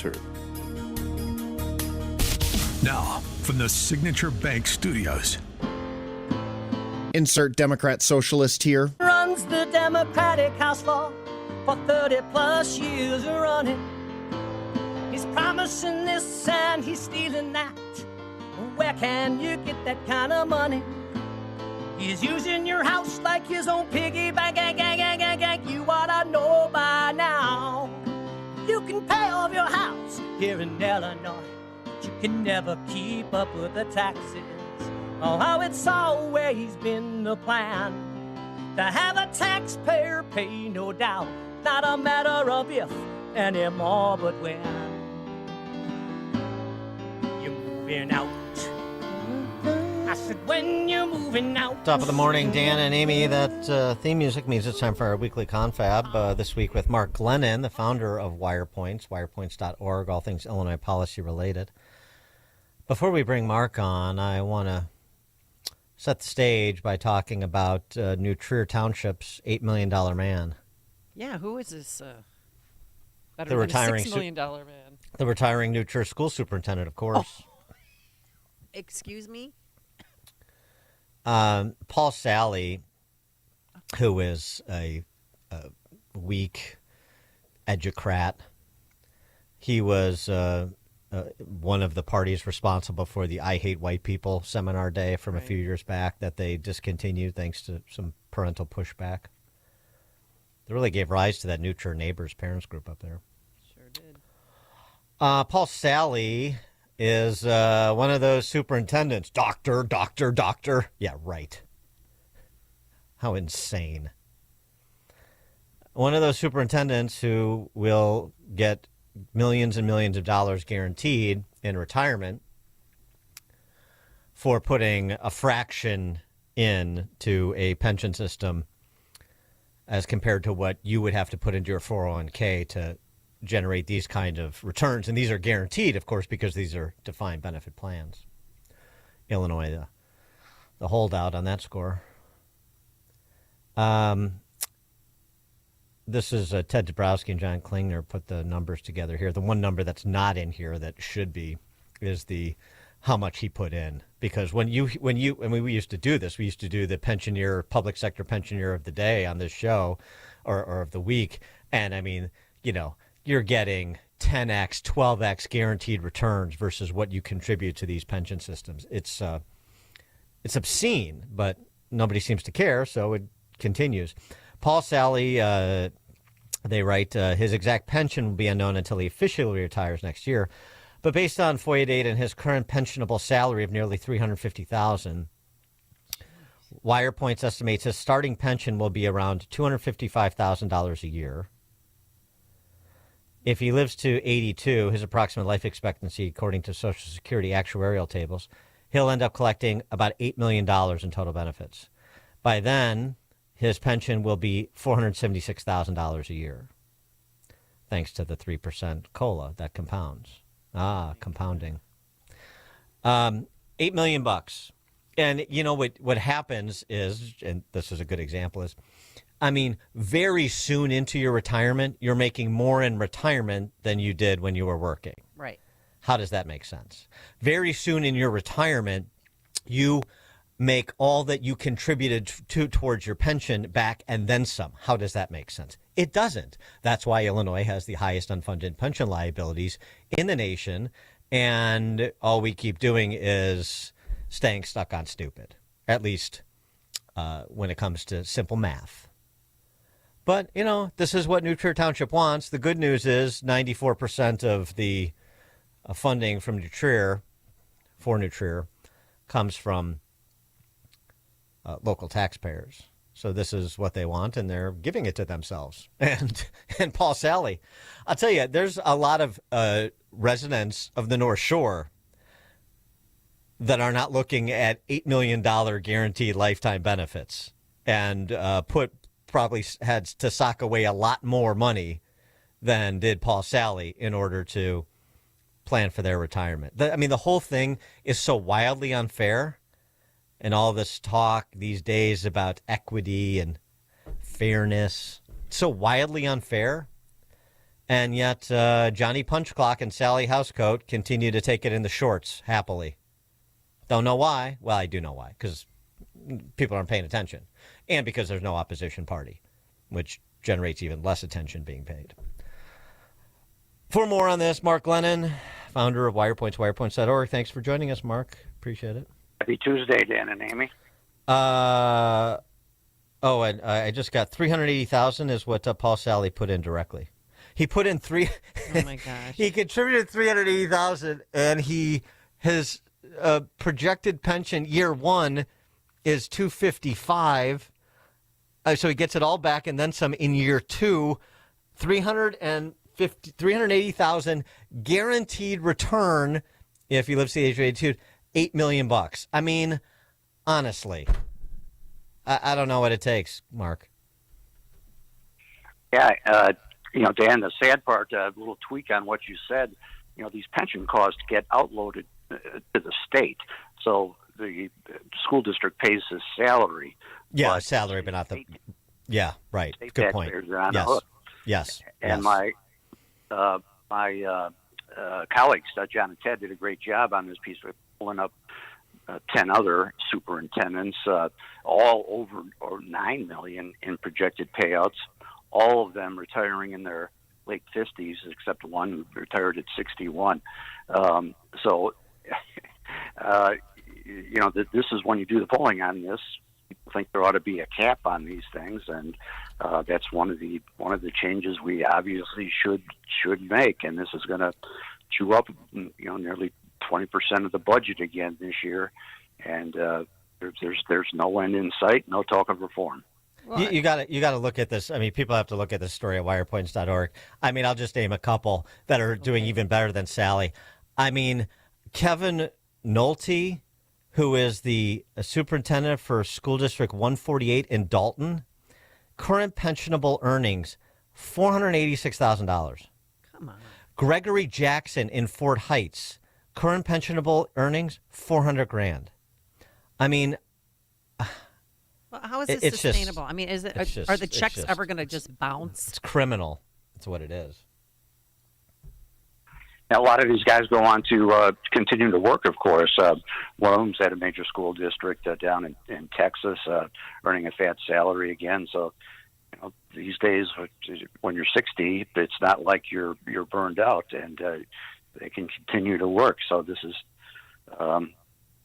heard. Now, from the Signature Bank Studios. Insert Democrat socialist here. Runs the Democratic House floor for 30 plus years running. He's promising this and he's stealing that. Where can you get that kind of money? He's using your house like his own piggy bank. You ought to know by now. You can pay off your house here in Illinois, but you can never keep up with the taxes. Oh, how it's always been the plan to have a taxpayer pay, no doubt. Not a matter of if anymore, but when. You're moving out. I said, when you're moving out. Top of the morning, Dan and Amy. That theme music means it's time for our weekly confab. This week with Mark Glennon, the founder of Wirepoints, wirepoints.org, all things Illinois policy related. Before we bring Mark on, I want to set the stage by talking about New Trier Township's $8 million man. Yeah, who is this? Better The than retiring $6 million man. The retiring New Trier school superintendent, of course. Oh. Excuse me? Paul Sally, who is a weak educrat, he was one of the parties responsible for the I Hate White People seminar day from a few years back that they discontinued thanks to some parental pushback. They really gave rise to that New Trier Neighbors parents group up there. Sure did. Paul Sally is one of those superintendents. Doctor. Yeah, right. How insane. One of those superintendents who will get millions and millions of dollars guaranteed in retirement for putting a fraction into a pension system as compared to what you would have to put into your 401k to generate these kind of returns. And these are guaranteed, of course, because these are defined benefit plans. Illinois, the holdout on that score. This is Ted Dabrowski and John Klingner put the numbers together here. The one number that's not in here that should be is the how much he put in. Because when we used to do this, we used to do the pensioner, public sector pensioner of the day on this show or of the week. And I mean, you're getting 10x, 12x guaranteed returns versus what you contribute to these pension systems. It's obscene, but nobody seems to care, so it continues. Paul Sally, they write, his exact pension will be unknown until he officially retires next year. But based on FOIA data and his current pensionable salary of nearly $350,000, Wirepoints estimates his starting pension will be around $255,000 a year. If he lives to 82, his approximate life expectancy, according to Social Security actuarial tables, he'll end up collecting about $8 million in total benefits. By then, his pension will be $476,000 a year, thanks to the 3% COLA that compounds. Compounding. $8 million. And what happens is, and this is a good example, is very soon into your retirement, you're making more in retirement than you did when you were working. Right. How does that make sense? Very soon in your retirement, you make all that you contributed towards your pension back and then some. How does that make sense? It doesn't. That's why Illinois has the highest unfunded pension liabilities in the nation, and all we keep doing is staying stuck on stupid, at least when it comes to simple math. But, this is what New Trier Township wants. The good news is 94% of the funding from New Trier, for New Trier, comes from local taxpayers. So this is what they want, and they're giving it to themselves. And Paul Sally, I'll tell you, there's a lot of residents of the North Shore that are not looking at $8 million guaranteed lifetime benefits and probably had to sock away a lot more money than did Paul Sally in order to plan for their retirement. The whole thing is so wildly unfair, and all this talk these days about equity and fairness, so wildly unfair. And yet Johnny Punchclock and Sally Housecoat continue to take it in the shorts happily. Don't know why. Well, I do know why, because people aren't paying attention. And because there's no opposition party, which generates even less attention being paid. For more on this, Mark Glennon, founder of Wirepoints, wirepoints.org. Thanks for joining us, Mark. Appreciate it. Happy Tuesday, Dan and Amy. And I just got $380,000 is what Paul Sally put in directly. He put in Oh my gosh. He contributed $380,000, and his projected pension year one is $255. So he gets it all back and then some in year two. $380,000 guaranteed return if he lives to the age of 82. $8 million. I mean, honestly, I don't know what it takes, Mark. Yeah, Dan, the sad part, a little tweak on what you said, these pension costs get outloaded to the state. So the school district pays his salary. Yeah, salary, but not the... Yeah, right. State Good point. taxpayers are on Yes. the hook. Yes. And yes. my colleagues, John and Ted, did a great job on this piece of pulling up 10 other superintendents, all over or $9 million in projected payouts, all of them retiring in their late 50s, except one who retired at 61. This is when you do the polling on this. People think there ought to be a cap on these things, and that's one of the changes we obviously should make. And this is going to chew up, nearly 20% of the budget again this year, and there's no end in sight, no talk of reform. You got to look at this. I mean, people have to look at this story at wirepoints.org. I mean, I'll just name a couple that are doing even better than Sally. I mean, Kevin Nolte, who is the superintendent for School District 148 in Dalton, current pensionable earnings, $486,000. Come on. Gregory Jackson in Fort Heights, current pensionable earnings, $400,000. I mean, Well, how is this it's just- sustainable? I mean, is it it's just- are the it's checks just- ever going to just bounce? it's criminal. That's what it is. Now, a lot of these guys go on to continue to work, of course. One of them's at a major school district down in Texas, earning a fat salary again. So, these days, when you're 60, it's not like you're burned out, and they can continue to work. So this is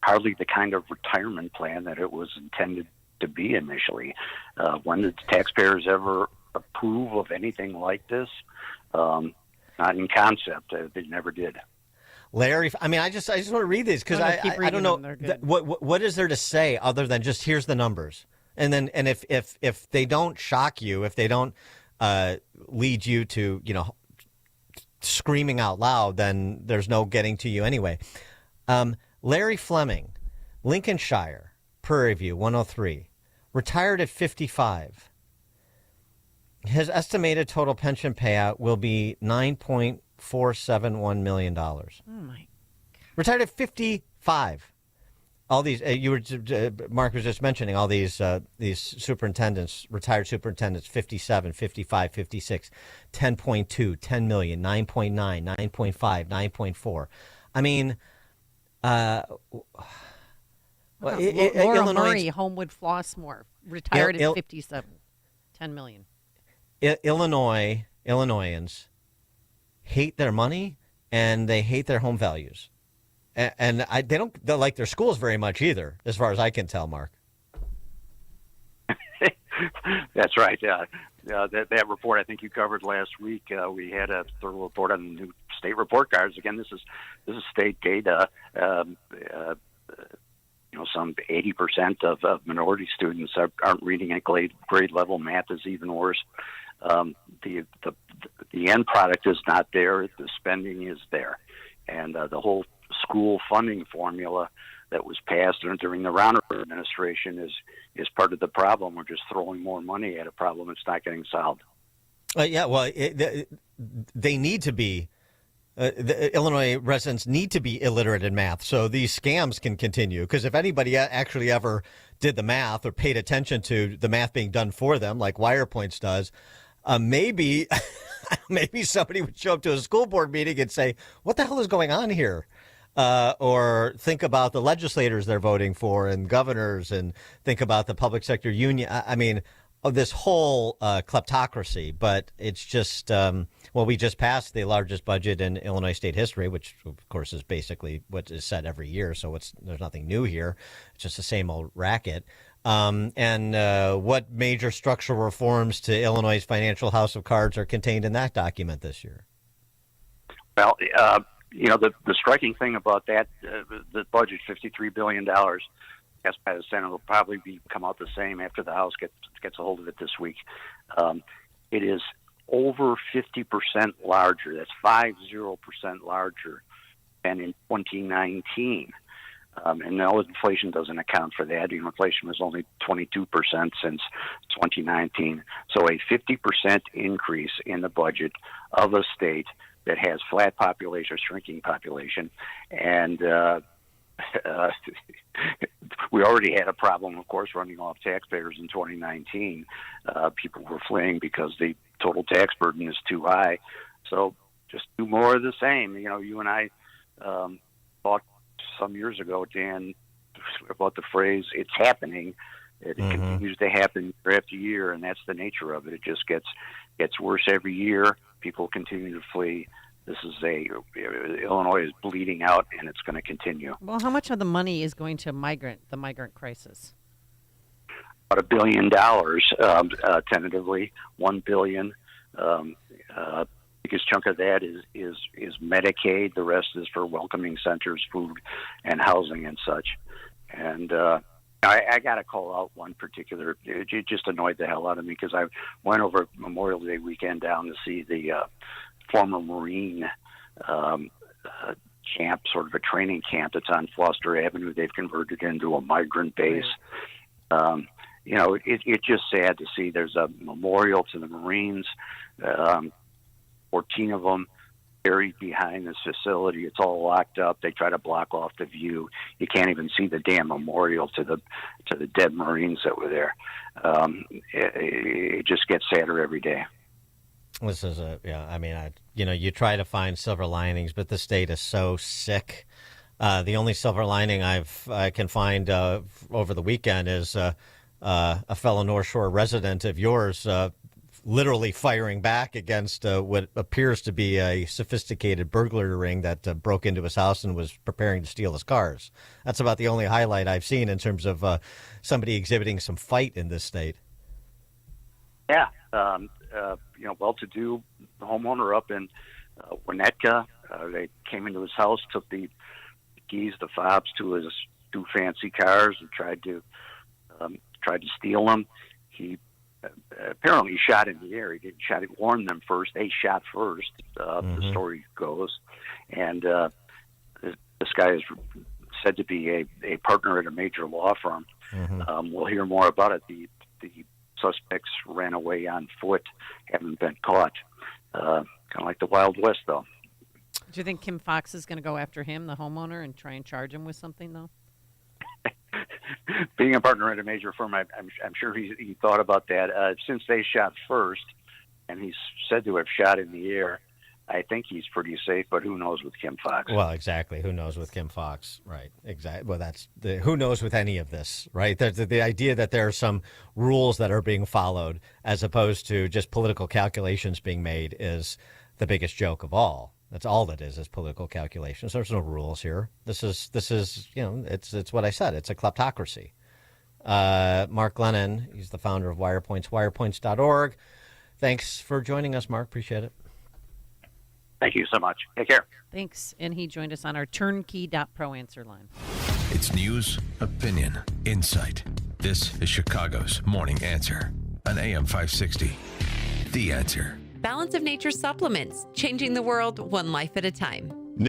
hardly the kind of retirement plan that it was intended to be initially. When did the taxpayers ever approve of anything like this? Not in concept. They never did. Larry, I mean, I just want to read these because No, I keep don't reading know them. They're good. what is there to say other than just here's the numbers, and if they don't shock you, if they don't lead you to screaming out loud, then there's no getting to you anyway. Larry Fleming, Lincolnshire, Prairie View, 103, retired at 55. His estimated total pension payout will be $9.471 million. Oh my! Retired at 55. All these Mark was just mentioning all these superintendents, retired superintendents, 57, 55, 56, 10.2, 10 million, 9.9, 9.5, 9.4. I mean, Laura Illinois, Murray, Homewood Flossmoor, retired at 57, 10 million. Illinoisans hate their money and they hate their home values, and they don't like their schools very much either, as far as I can tell, Mark. That's right. That report I think you covered last week. We had a thorough report on the new state report cards. Again, this is state data. Some 80% of minority students aren't reading at grade level. Math is even worse. The end product is not there. The spending is there, and the whole school funding formula that was passed during the Rauner administration is part of the problem. We're just throwing more money at a problem that's not getting solved. They need to be. The Illinois residents need to be illiterate in math so these scams can continue. Because if anybody actually ever did the math or paid attention to the math being done for them, like Wirepoints does, maybe somebody would show up to a school board meeting and say, what the hell is going on here? Or think about the legislators they're voting for and governors, and think about the public sector union. I mean, of this whole kleptocracy. But it's just, we just passed the largest budget in Illinois state history, which, of course, is basically what is said every year. So there's nothing new here. It's just the same old racket. And what major structural reforms to Illinois' financial house of cards are contained in that document this year? Well, the striking thing about that, the budget, $53 billion, passed by the Senate, will probably come out the same after the House gets a hold of it this week. It is over 50% larger. That's 50% larger than in 2019. And now inflation doesn't account for that. Inflation was only 22% since 2019. So a 50% increase in the budget of a state that has flat population, shrinking population. And we already had a problem, of course, running off taxpayers in 2019. People were fleeing because the total tax burden is too high. So just do more of the same. You and I thought some years ago, Dan, about the phrase, it's happening. It continues to happen year after year, and that's the nature of it. It just gets worse every year. People continue to flee. Illinois is bleeding out, and it's going to continue. Well, how much of the money is going to the migrant crisis? About $1 billion, tentatively, $1 billion. Biggest chunk of that is Medicaid. The rest is for welcoming centers, food, and housing and such. And I got to call out one particular. It just annoyed the hell out of me because I went over Memorial Day weekend down to see the former Marine camp, sort of a training camp that's on Foster Avenue. They've converted into a migrant base. It's just sad to see. There's a memorial to the Marines. 14 of them buried behind this facility. It's all locked up. They try to block off the view. You can't even see the damn memorial to the dead Marines that were there. It just gets sadder every day. This is you try to find silver linings, but the state is so sick. The only silver lining I can find over the weekend is a fellow North Shore resident of yours literally firing back against what appears to be a sophisticated burglary ring that broke into his house and was preparing to steal his cars. That's about the only highlight I've seen in terms of somebody exhibiting some fight in this state. Yeah. Well-to-do homeowner up in Winnetka. They came into his house, took the keys, the fobs to his two fancy cars, and tried to steal them. He apparently shot in the air. He didn't shot. He warned them first. They shot first. The story goes, and this guy is said to be a partner at a major law firm. We'll hear more about it. The suspects ran away on foot, haven't been caught. Kind of like the Wild West, though. Do you think Kim Fox is going to go after him, the homeowner, and try and charge him with something, though? Being a partner at a major firm, I'm sure he thought about that. Since they shot first, and he's said to have shot in the air, I think he's pretty safe, but who knows with Kim Fox? Well, exactly. Who knows with Kim Fox? Right. Exactly. Well, that's who knows with any of this, right? The idea that there are some rules that are being followed as opposed to just political calculations being made is the biggest joke of all. That's all that is political calculations. There's no rules here. This is it's what I said. It's a kleptocracy. Mark Glennon, he's the founder of Wirepoints, wirepoints.org. Thanks for joining us, Mark. Appreciate it. Thank you so much. Take care. Thanks. And he joined us on our turnkey.pro answer line. It's news, opinion, insight. This is Chicago's Morning Answer on AM 560. The Answer. Balance of Nature supplements, changing the world one life at a time.